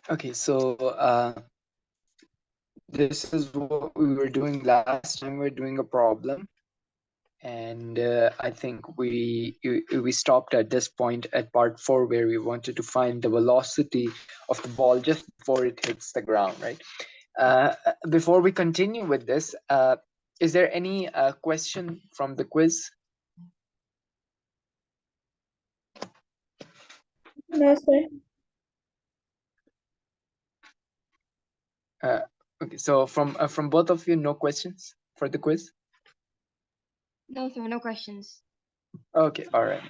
Okay, so this is what we were doing last time. We're doing a problem, and I think we stopped at this point at part 4, where we wanted to find the velocity of the ball just before it hits the ground, right? Before we continue with this, is there any question from the quiz? No, sir. Okay, so from both of you, no questions for the quiz? No, sir, no questions. Okay, all right.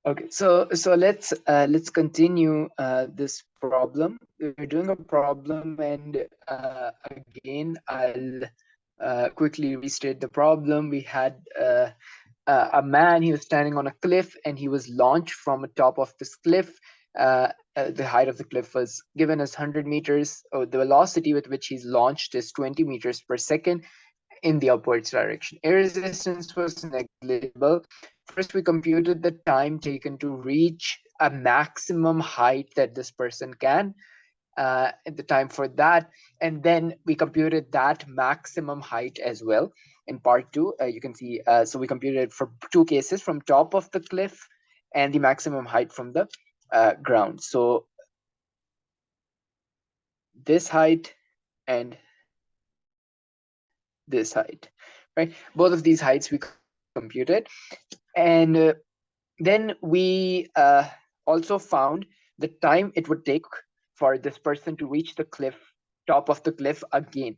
Okay, so let's continue this problem. We're doing a problem, and again, I'll quickly restate the problem. We had a man. He was standing on a cliff, and he was launched from the top of this cliff. The height of the cliff was given as 100 meters. Oh, the velocity with which he's launched is 20 meters per second in the upwards direction. Air resistance was negligible. First, we computed the time taken to reach a maximum height that this person can, the time for that, and then we computed that maximum height as well. In part 2, you can see, so we computed it for 2 cases, from top of the cliff and the maximum height from the ground. So this height and this height, right? Both of these heights we computed, and then we also found the time it would take for this person to reach the cliff, top of the cliff again.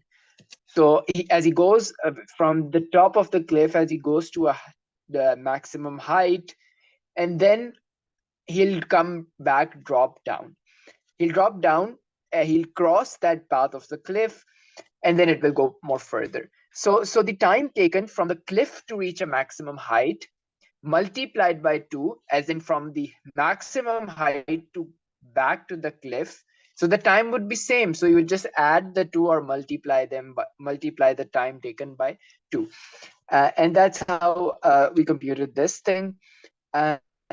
So as he goes from the top of the cliff, as he goes to the maximum height, and then he'll come back, drop down. He'll drop down, he'll cross that path of the cliff, and then it will go more further. So the time taken from the cliff to reach a maximum height multiplied by 2, as in from the maximum height to back to the cliff. So the time would be same. So you would just add the 2 or multiply them, multiply the time taken by 2. And that's how we computed this thing.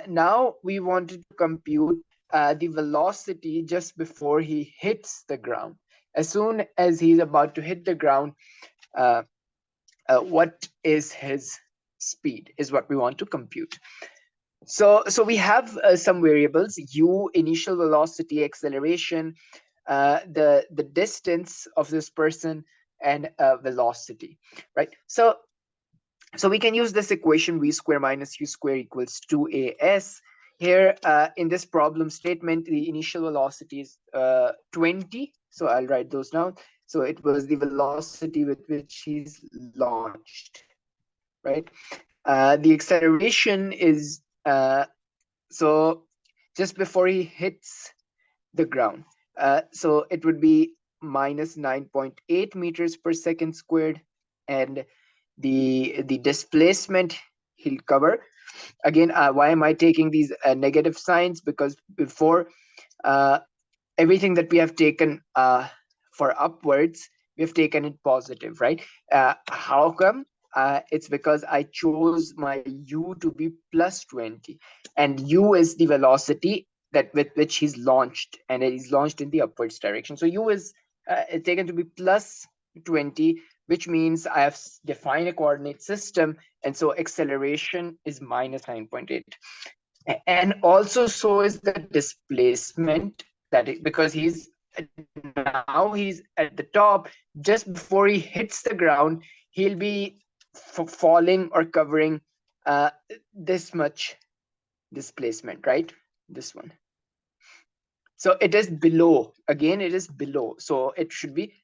Now we wanted to compute the velocity just before he hits the ground. As soon as he's about to hit the ground, what is his speed is what we want to compute. So we have some variables: u, initial velocity, acceleration, the distance of this person, and velocity, right? So we can use this equation: v square minus u square equals 2as. Here in this problem statement, the initial velocity is 20. So I'll write those down. So it was the velocity with which he's launched, right? The acceleration is so just before he hits the ground. So it would be minus 9.8 meters per second squared, and the displacement he'll cover. Again, why am I taking these negative signs? Because before, everything that we have taken for upwards, we have taken it positive, right? How come? It's because I chose my u to be plus 20, and u is the velocity that with which he's launched, and he's launched in the upwards direction. So u is taken to be plus 20, which means I have defined a coordinate system, and so acceleration is minus 9.8. And also, so is the displacement, because he's now he's at the top. Just before he hits the ground, he'll be falling or covering this much displacement, right? This one. So it is below. Again, it is below. So it should be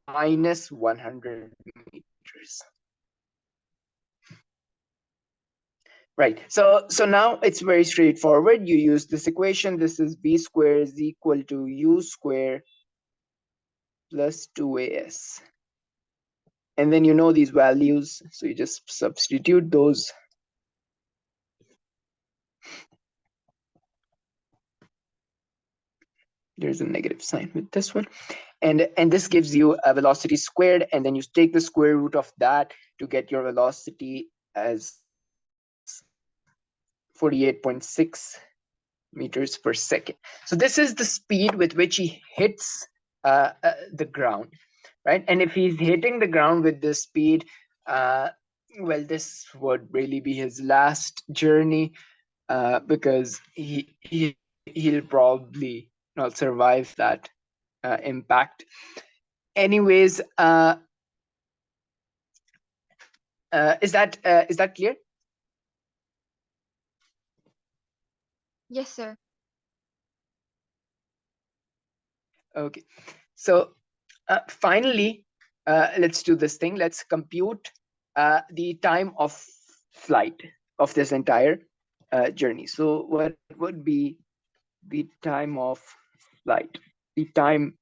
minus 100 meters. Right. So now it's very straightforward. You use this equation. This is v square is equal to u square plus 2as. And then you know these values, so you just substitute those. There's a negative sign with this one. And this gives you a velocity squared, and then you take the square root of that to get your velocity as 48.6 meters per second. So this is the speed with which he hits the ground, right? And if he's hitting the ground with this speed, well, this would really be his last journey, because he'll probably not survive that impact. Anyways, is that clear? Yes, sir. Okay. So finally, let's do this thing. Let's compute the time of flight of this entire journey. So what would be the time of flight? The time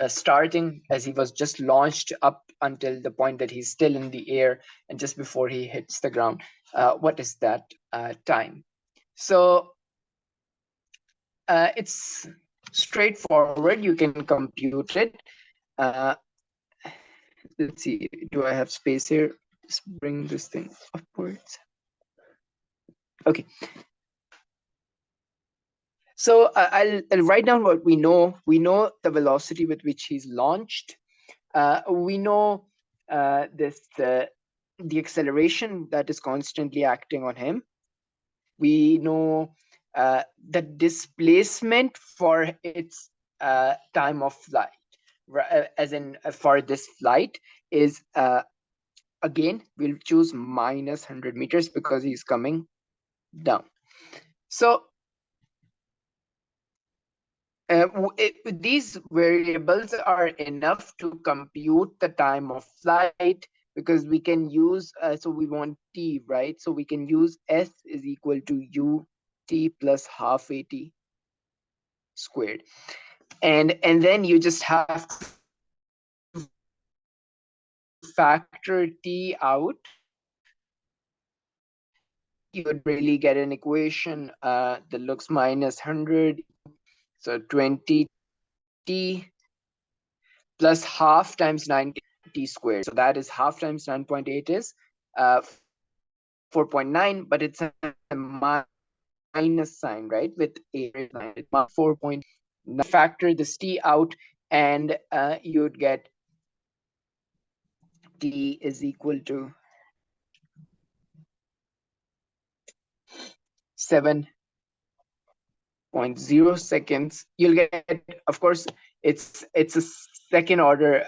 starting as he was just launched up until the point that he's still in the air and just before he hits the ground. What is that time? So it's straightforward. You can compute it. Uh, let's see. Do I have space here? Just bring this thing upwards. Okay. So I'll write down what we know. We know the velocity with which he's launched. We know the acceleration that is constantly acting on him. We know the displacement for its time of flight, as in for this flight is again we'll choose minus 100 meters because he's coming down. So these variables are enough to compute the time of flight, because we can use so we want t, right? So we can use s is equal to u t plus half at squared, and then you just have to factor t out. You would really get an equation that looks minus 100, so 20 t plus half times 90 squared. So that is half times 9.8 is 4.9, but it's a minus sign, right? With a line, it's 4.9. Factor this t out, and you'd get t is equal to 7.0 seconds. You'll get, of course, it's a second order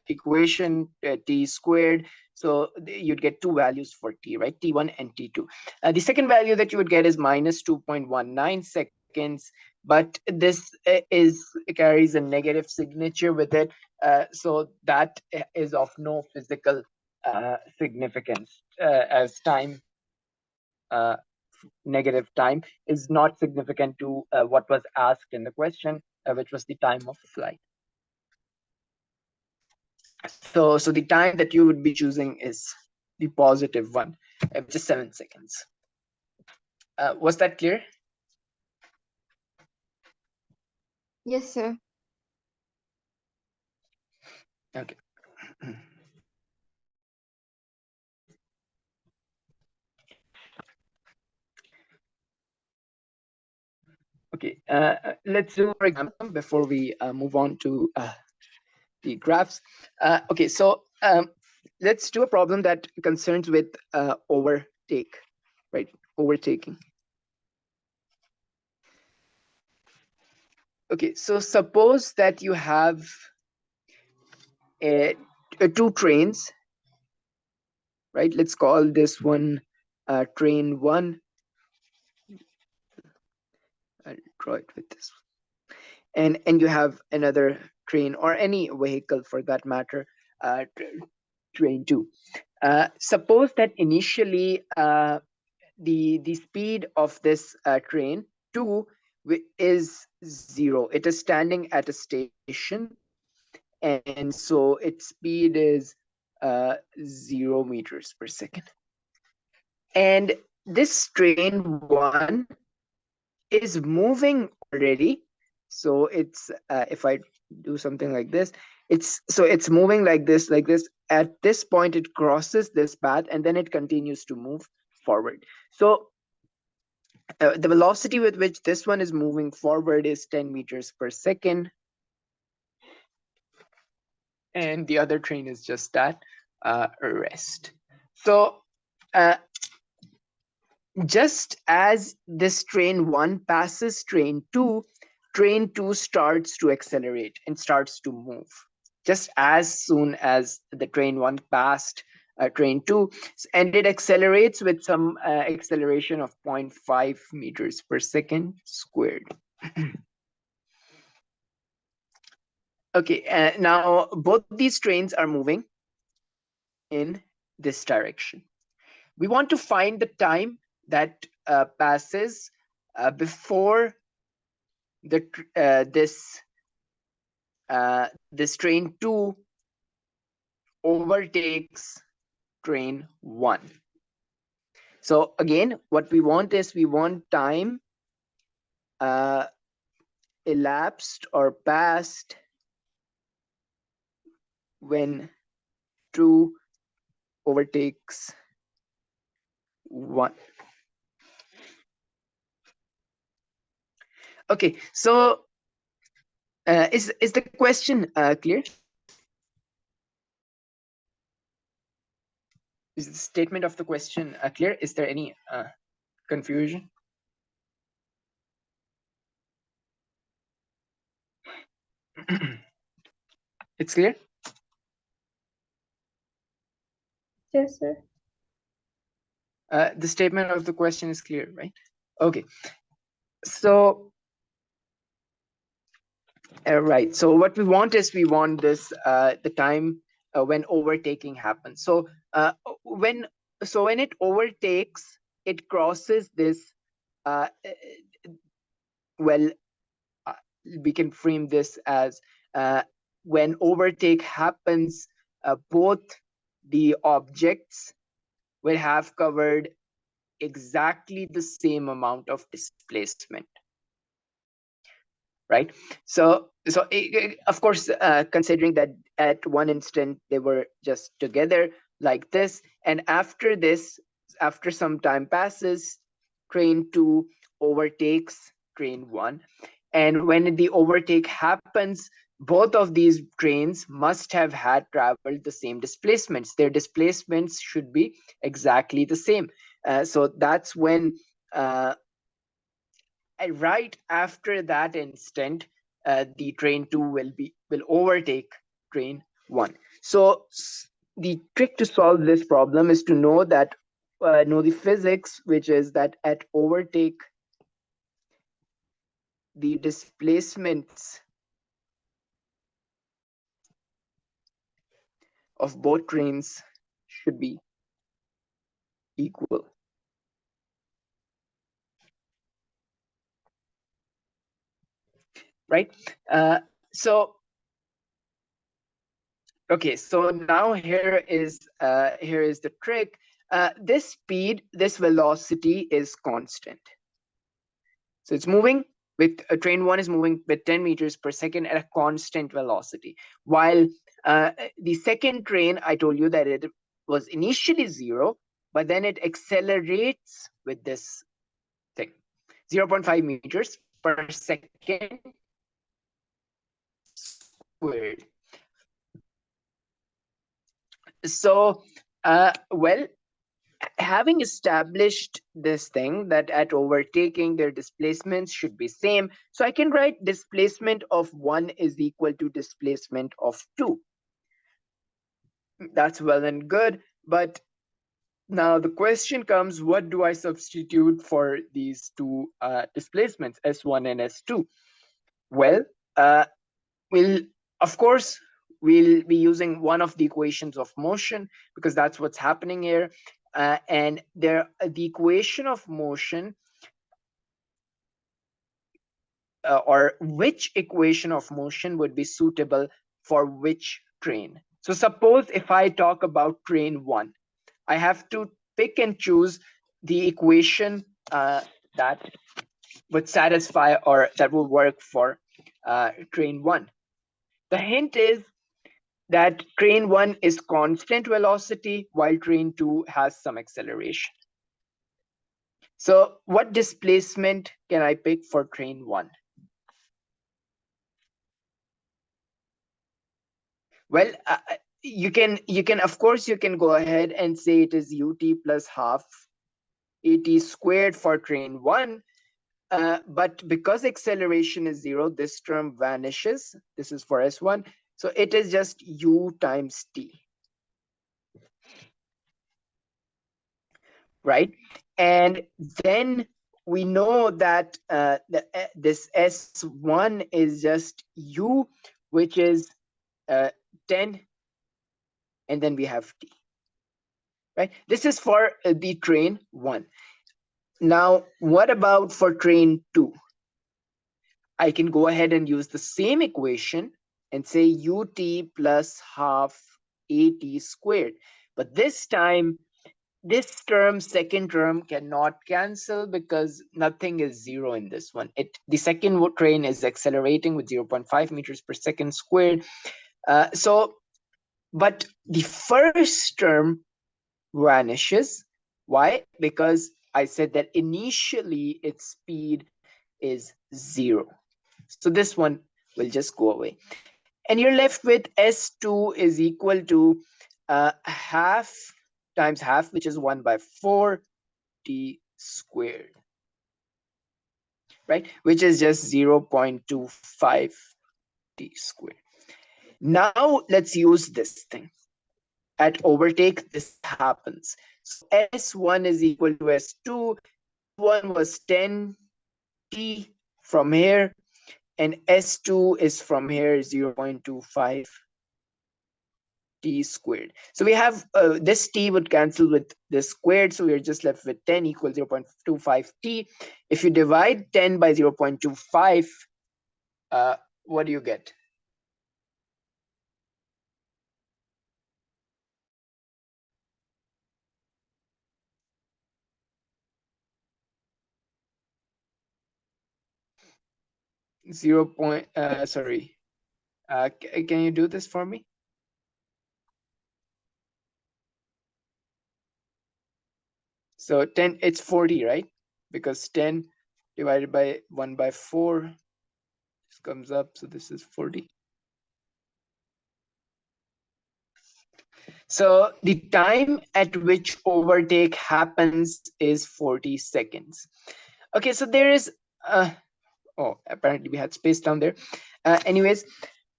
equation, t squared. So you'd get two values for t, right? T1 and T2. The second value that you would get is minus 2.19 seconds, but this carries a negative signature with it. So that is of no physical significance, as time negative time is not significant to what was asked in the question, which was the time of flight. So the time that you would be choosing is the positive one, which is 7 seconds. Was that clear? Yes, sir. Okay. Okay, let's do our example before we move on to the graphs. Okay, so let's do a problem that concerns with overtake, right? Overtaking. Okay, so suppose that you have two trains, right? Let's call this one train 1. I'll draw it with this one. And you have another train, or any vehicle for that matter, train 2. Suppose that initially the speed of this train 2 is 0. It is standing at a station, and so its speed is 0 meters per second. And this train 1 is moving already. So it's if I do something like this, it's moving like this. At this point, it crosses this path, and then it continues to move forward. So the velocity with which this one is moving forward is 10 meters per second, and the other train is just at rest. So just as this train 1 passes train 2 starts to accelerate and starts to move. Just as soon as the train 1 passed train 2, and it accelerates with some acceleration of 0.5 meters per second squared. Okay, now both these trains are moving in this direction. We want to find the time that passes before the this train 2 overtakes train 1. So again, what we want is we want time elapsed or passed when 2 overtakes 1. Okay, so is the question clear? Is the statement of the question clear? Is there any confusion? It's clear? Yes, sir. The statement of the question is clear, right? Okay. So, right. So what we want is we want this the time when overtaking happens. So when it overtakes, it crosses this. Well, we can frame this as when overtake happens, both the objects will have covered exactly the same amount of displacement, right? So of course, considering that at one instant they were just together like this, and after this, after some time passes, train 2 overtakes train 1, and when the overtake happens, both of these trains must have had traveled the same displacements. Their displacements should be exactly the same. So that's when right after that instant, the train 2 will overtake train 1. So the trick to solve this problem is to know the physics, which is that at overtake, the displacements of both trains should be equal. Right? So okay, so now here is the trick. This speed, this velocity is constant. So it's moving with train 1 is moving with 10 meters per second at a constant velocity, while the second train, I told you that it was initially 0, but then it accelerates with this thing, 0.5 meters per second squared. So well, having established this thing that at overtaking their displacements should be same, so I can write displacement of 1 is equal to displacement of 2. That's well and good, but now the question comes, what do I substitute for these two displacements, S1 and S2? Well, we'll of course we'll be using one of the equations of motion, because that's what's happening here. And the equation of motion, or which equation of motion would be suitable for which train. So suppose if I talk about train 1, I have to pick and choose the equation that would satisfy or that will work for train 1. The hint is that train 1 is constant velocity while train 2 has some acceleration. So what displacement can I pick for train 1? Well, you can of course you can go ahead and say it is ut plus half at squared for train 1, but because acceleration is 0, this term vanishes. This is for S1, so it is just u times t, right? And then we know that this S1 is just u, which is 10, and then we have t, right? This is for the train 1. Now, what about for train 2? I can go ahead and use the same equation and say ut plus half at squared. But this time, this term, second term, cannot cancel because nothing is 0 in this one. The second train is accelerating with 0.5 meters per second squared. But the first term vanishes. Why? Because I said that initially its speed is 0. So this one will just go away. And you're left with S2 is equal to half times half, which is 1 by 4 t squared, right? Which is just 0.25 t squared. Now let's use this thing. At overtake, this happens. So S1 is equal to S2. S1 was 10 t from here, and S2 is from here 0.25 t squared. So we have this t would cancel with this squared, so we're just left with 10 equals 0.25 t. If you divide 10 by 0.25, what do you get? Sorry. Can you do this for me? So 10, it's 40, right? Because 10 divided by 1 by 4 this comes up, so this is 40. So the time at which overtake happens is 40 seconds. Okay, so there is oh, apparently we had space down there. Anyways,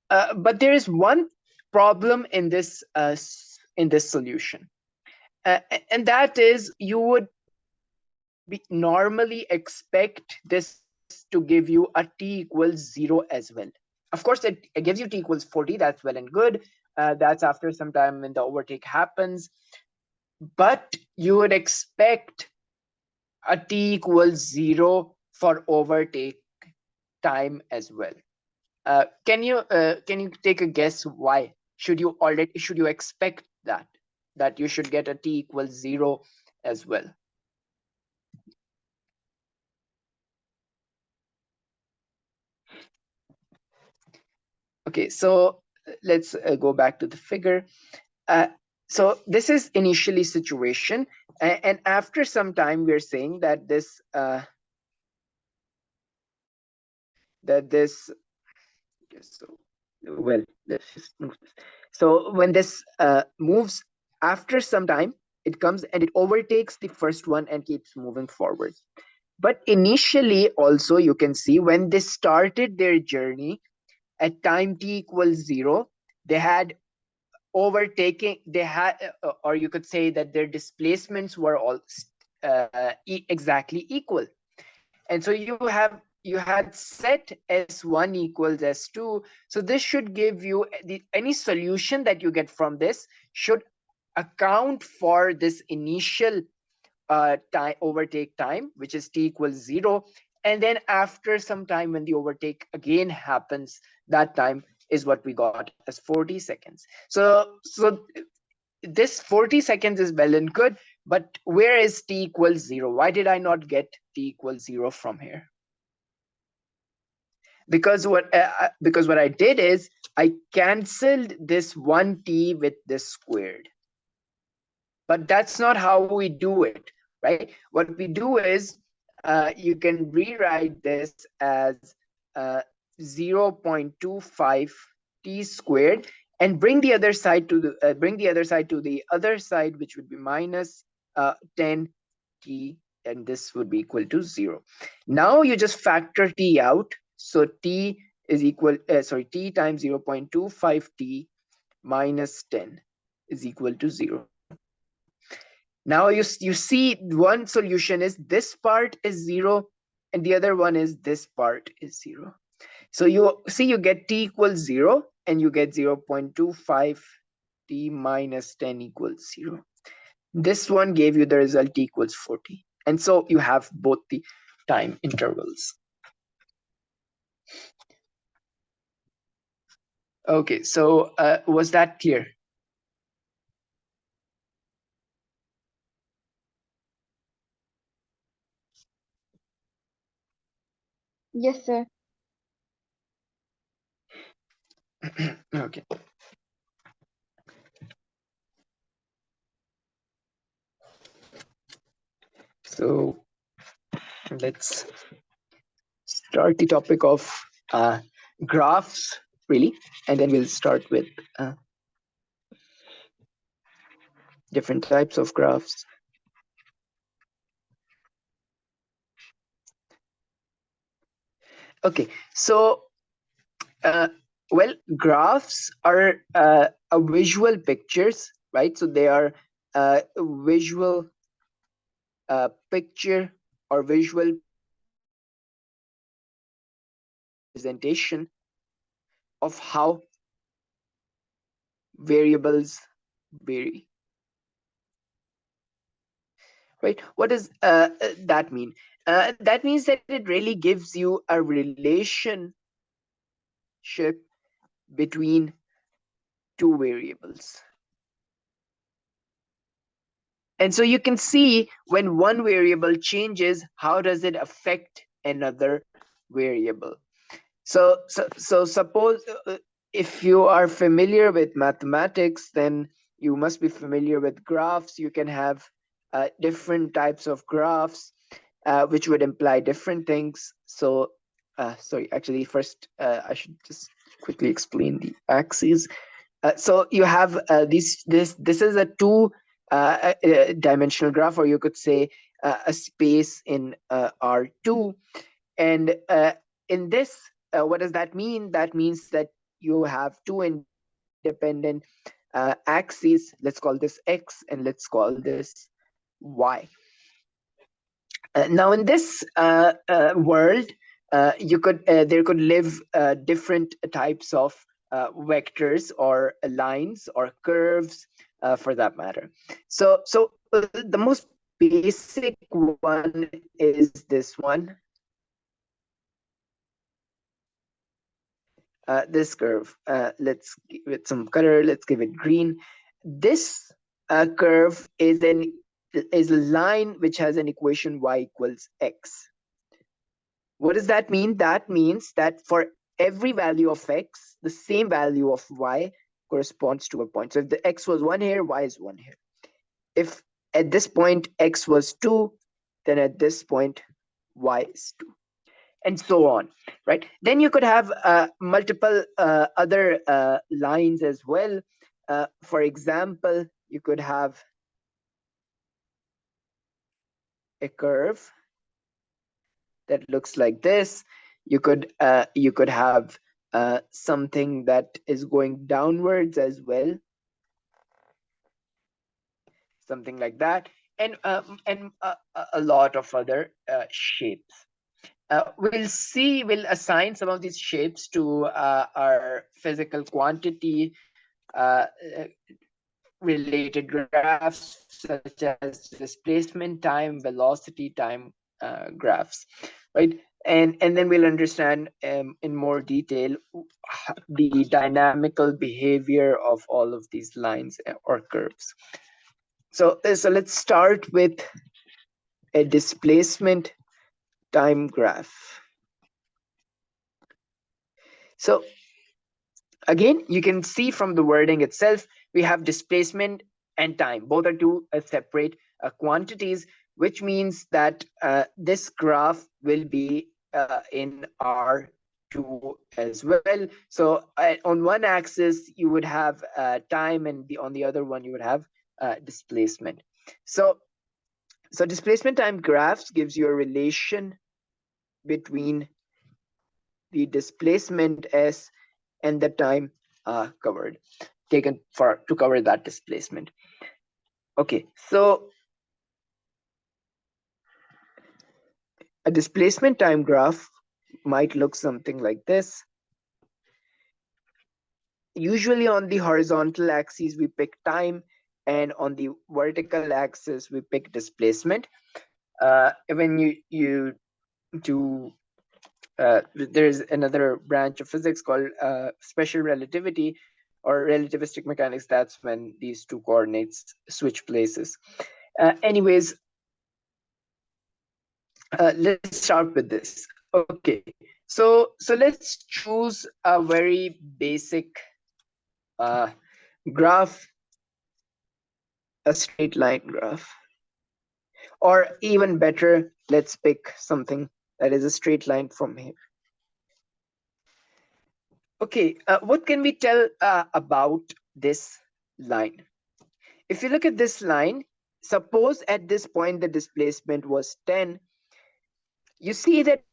but there is one problem in this solution, and that is you would normally expect this to give you a t equals 0 as well. Of course, it gives you t equals 40. That's well and good. That's after some time when the overtake happens. But you would expect a t equals 0 for overtake time as well. Can you take a guess why? Should you expect that you should get a t equals 0 as well? Okay, so let's go back to the figure. So this is initially situation, and after some time we're saying that this so well, let's just move this. So when this moves, after some time it comes and it overtakes the first one and keeps moving forward. But initially also you can see when they started their journey at time t equals 0, they had overtaking, they had or you could say that their displacements were all exactly equal. And so you had set S1 equals S2. So this should give you any solution that you get from this should account for this initial time overtake time, which is t equals 0. And then after some time when the overtake again happens, that time is what we got as 40 seconds. So this 40 seconds is well and good, but where is t equals 0? Why did I not get t equals 0 from here? Because what I did is I canceled this 1t with this squared. But that's not how we do it, right? What we do is you can rewrite this as 0.25 t squared, and bring the other side to the other side, which would be minus 10 t, and this would be equal to 0. Now you just factor t out, so t is equal t times 0.25 t minus 10 is equal to 0. Now you see one solution is this part is 0 and the other one is this part is 0. So you see you get t equals 0 and you get 0.25 t minus 10 equals 0. This one gave you the result t equals 40. And so you have both the time intervals. Okay, so was that clear? Yes, sir. Okay. So let's start the topic of graphs, really, and then we'll start with different types of graphs. Okay, so well, graphs are a visual pictures, right? So they are a visual picture or visual representation of how variables vary. Right? What does that mean? That means that it really gives you a relationship between two variables. And so you can see when one variable changes, how does it affect another variable? So suppose if you are familiar with mathematics, then you must be familiar with graphs. You can have different types of graphs, which would imply different things. So, sorry, actually, first I should just quickly explain the axes. So you have this is a two dimensional graph, or you could say a space in R2, and in this, what does that mean? That means that you have two independent axes. Let's call this X and let's call this Y. Now in this world, you could there could live different types of vectors or lines or curves, for that matter. So the most basic one is this one. This curve. Let's give it some color. Let's give it green. This curve is a line which has an equation y equals x. What does that mean? That means that for every value of x, the same value of y corresponds to a point. So if the x was 1 here, y is 1 here. If at this point x was 2, then at this point y is 2. And so on, right? Then you could have multiple other lines as well. For example, you could have a curve that looks like this. You could have something that is going downwards as well, something like that, and a lot of other shapes. We'll assign some of these shapes to our physical quantity related graphs, such as displacement, time, velocity, time graphs, right? And then we'll understand in more detail the dynamical behavior of all of these lines or curves. So let's start with a displacement time graph. So again, you can see from the wording itself, we have displacement and time. Both are two separate quantities. which means that this graph will be in R2 as well. So on one axis, you would have time, and on the other one, you would have displacement. So displacement time graphs gives you a relation between the displacement S and the time covered, taken to cover that displacement. Okay, so a displacement time graph might look something like this. Usually on the horizontal axis, we pick time, and on the vertical axis, we pick displacement. When you do, there's another branch of physics called special relativity or relativistic mechanics. That's when these two coordinates switch places. Anyways, let's start with this. Okay, so let's choose a very basic graph, a straight line graph, or even better, let's pick something that is a straight line from here. Okay, what can we tell about this line? If you look at this line, suppose at this point the displacement was 10. You see that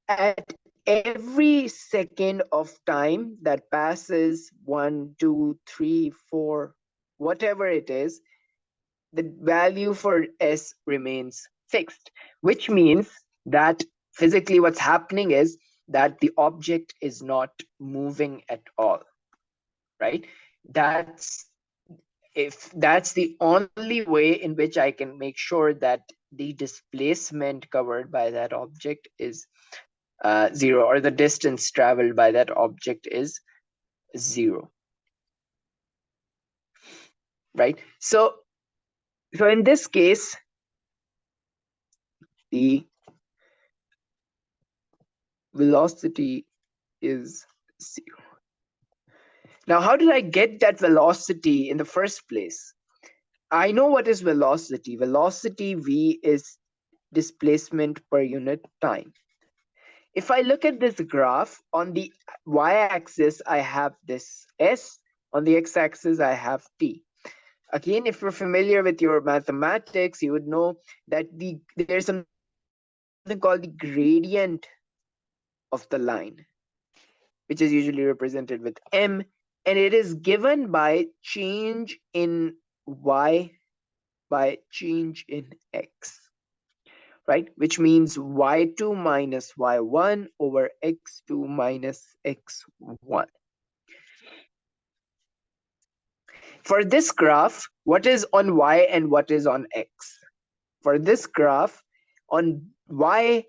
at every second of time that passes, 1, 2, 3, 4, whatever it is, the value for S remains fixed, which means that physically what's happening is that the object is not moving at all, right? That's the only way in which I can make sure that the displacement covered by that object is 0, or the distance traveled by that object is 0, right? So in this case, the velocity is 0. Now, how did I get that velocity in the first place? I know what is velocity. Velocity V is displacement per unit time. If I look at this graph, on the y-axis, I have this S. On the x-axis, I have T. Again, if you're familiar with your mathematics, you would know that there's something called the gradient of the line, which is usually represented with M, and it is given by change in Y by change in X, right? Which means Y2 minus Y1 over X2 minus X1. For this graph, what is on Y and what is on X? For this graph, on Y,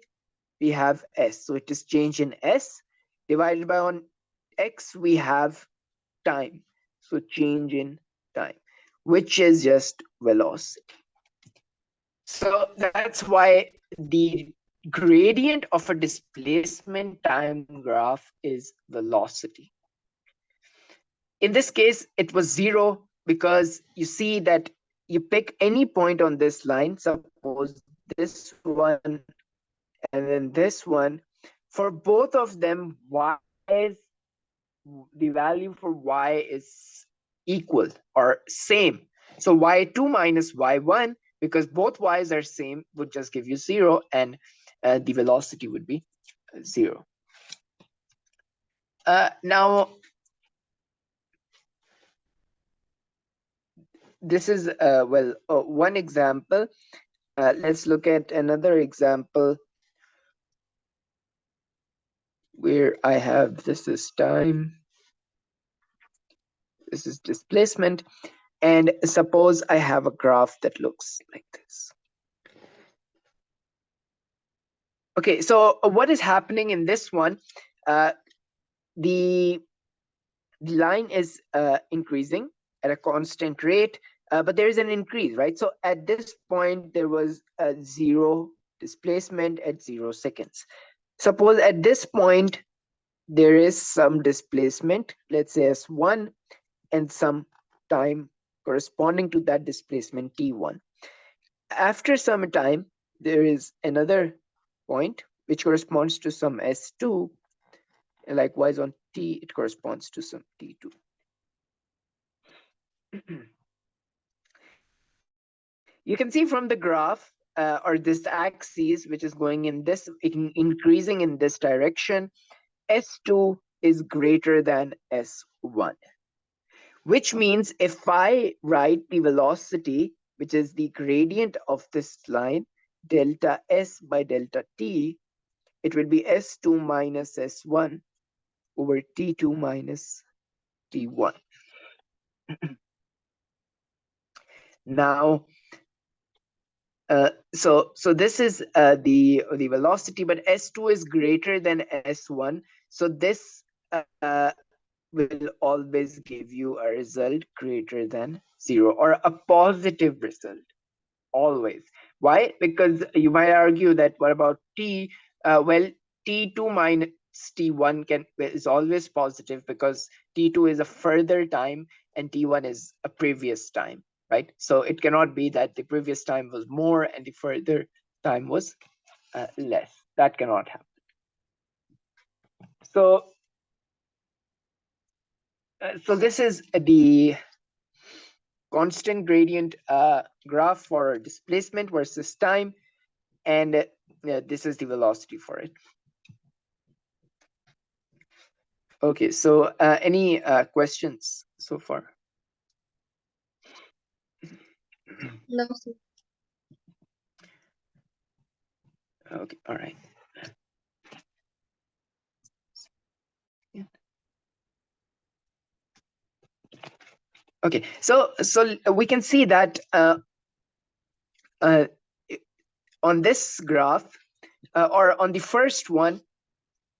we have S, so it is change in S, divided by on X, we have time, so change in time, which is just velocity. So that's why the gradient of a displacement time graph is velocity. In this case, it was 0 because you see that you pick any point on this line, suppose this one and then this one. For both of them, the value for Y is equal or same. So Y2 minus Y1, because both Y's are same, would just give you 0, and the velocity would be 0. Now, this is, one example. Let's look at another example where I have, this is time, this is displacement, and suppose I have a graph that looks like this. Okay, so what is happening in this one? The line is increasing at a constant rate, but there is an increase, right? So at this point, there was a 0 displacement at 0 seconds. Suppose at this point, there is some displacement, let's say S1, and some time corresponding to that displacement T1. After some time, there is another point which corresponds to some S2. And likewise on T, it corresponds to some T2. You can see from the graph or this axis, which is going in this, increasing in this direction, S2 is greater than S1, which means if I write the velocity, which is the gradient of this line, delta S by delta T, it will be S2 minus S1 over T2 minus T1. Now, so this is the velocity, but S2 is greater than S1. So this will always give you a result greater than 0, or a positive result, always. Why? Because you might argue that what about T? Well, T2 minus T1 is always positive, because T2 is a further time and T1 is a previous time, right? So it cannot be that the previous time was more and the further time was less. That cannot happen. So this is the constant gradient graph for displacement versus time, and this is the velocity for it. Okay, so any questions so far? No, sir. Okay, all right. Okay, so we can see that on this graph, or on the first one,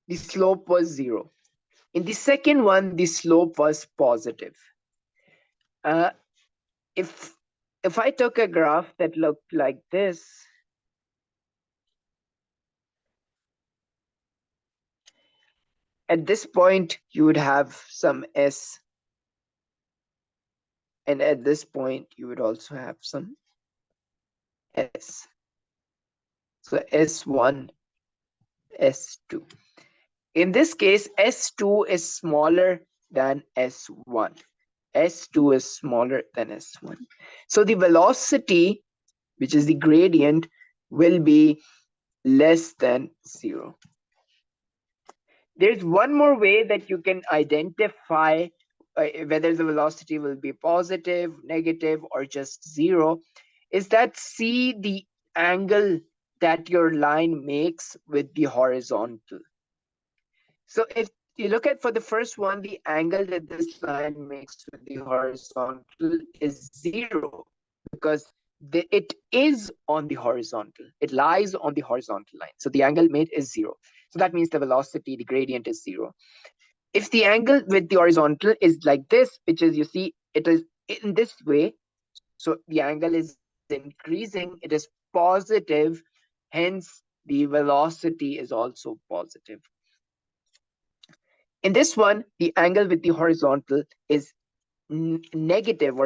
the slope was 0. In the second one, the slope was positive. If I took a graph that looked like this, at this point you would have some S, and at this point you would also have some S. So S1, S2. In this case, S2 is smaller than S1. S2 is smaller than S1. So the velocity, which is the gradient, will be less than 0. There's one more way that you can identify whether the velocity will be positive, negative, or just 0, is that see the angle that your line makes with the horizontal. So if you look at for the first one, the angle that this line makes with the horizontal is 0, because it is on the horizontal. It lies on the horizontal line. So the angle made is 0. So that means the velocity, the gradient is 0. If the angle with the horizontal is like this, which is, you see, it is in this way, so the angle is increasing, it is positive, hence the velocity is also positive. In this one, the angle with the horizontal is negative, or